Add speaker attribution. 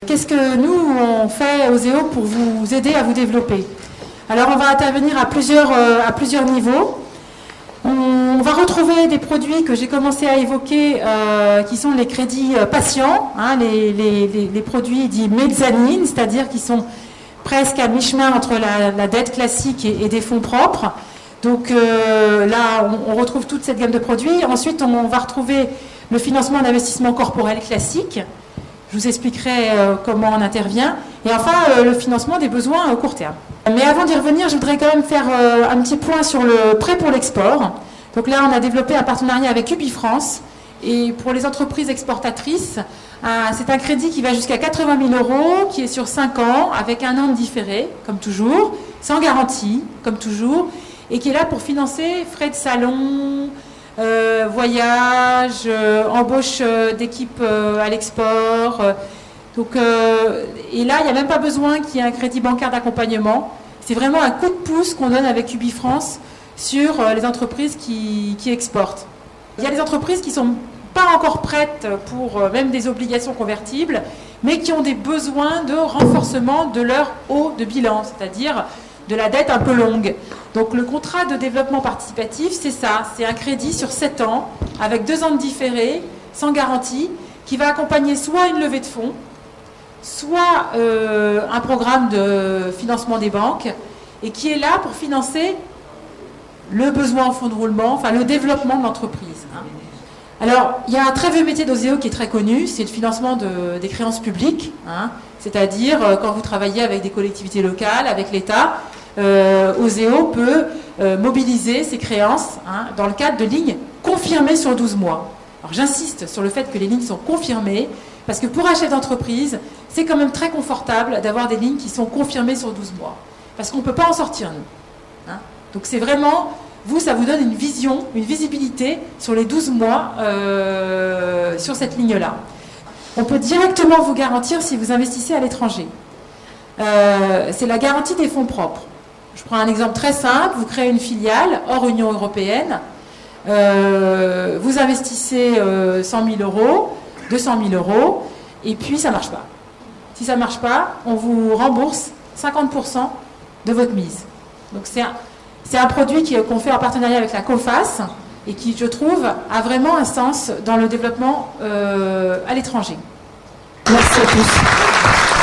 Speaker 1: Qu'est-ce que nous, on fait aux EO pour vous aider à vous développer? Alors, on va intervenir à plusieurs niveaux. On va retrouver des produits que j'ai commencé à évoquer, qui sont les crédits patients, hein, les produits dits mezzanine, c'est-à-dire qui sont presque à mi-chemin entre la dette classique et des fonds propres. Donc là, on retrouve toute cette gamme de produits. Ensuite, on va retrouver le financement d'investissement corporel classique. Je vous expliquerai comment on intervient. Et enfin, le financement des besoins à court terme. Mais avant d'y revenir, je voudrais quand même faire un petit point sur le prêt pour l'export. Donc là, on a développé un partenariat avec UbiFrance. Et pour les entreprises exportatrices, c'est un crédit qui va jusqu'à 80 000 €, qui est sur 5 ans, avec un an de différé, comme toujours, sans garantie, comme toujours, et qui est là pour financer frais de salon, voyage, embauche d'équipes à l'export. Et là, il n'y a même pas besoin qu'il y ait un crédit bancaire d'accompagnement. C'est vraiment un coup de pouce qu'on donne avec UbiFrance sur les entreprises qui exportent. Il y a des entreprises qui ne sont pas encore prêtes pour même des obligations convertibles, mais qui ont des besoins de renforcement de leur haut de bilan, c'est-à-dire de la dette un peu longue. Donc le contrat de développement participatif, c'est ça, c'est un crédit sur 7 ans, avec 2 ans de différé, sans garantie, qui va accompagner soit une levée de fonds, soit un programme de financement des banques, et qui est là pour financer le besoin en fonds de roulement, enfin le développement de l'entreprise. Alors, il y a un très vieux métier d'OSEO qui est très connu, c'est le financement des créances publiques, c'est-à-dire quand vous travaillez avec des collectivités locales, avec l'État, OSEO peut mobiliser ses créances dans le cadre de lignes confirmées sur 12 mois. Alors j'insiste sur le fait que les lignes sont confirmées, parce que pour un chef d'entreprise, c'est quand même très confortable d'avoir des lignes qui sont confirmées sur 12 mois, parce qu'on ne peut pas en sortir, nous. Donc c'est vraiment, ça vous donne une vision, une visibilité sur les 12 mois sur cette ligne-là. On peut directement vous garantir si vous investissez à l'étranger. C'est la garantie des fonds propres. Je prends un exemple très simple, vous créez une filiale hors Union européenne, vous investissez 100 000 €, 200 000 €, et puis ça ne marche pas. Si ça ne marche pas, on vous rembourse 50% de votre mise. Donc c'est un produit qu'on fait en partenariat avec la COFAS et qui, je trouve, a vraiment un sens dans le développement à l'étranger. Merci à tous.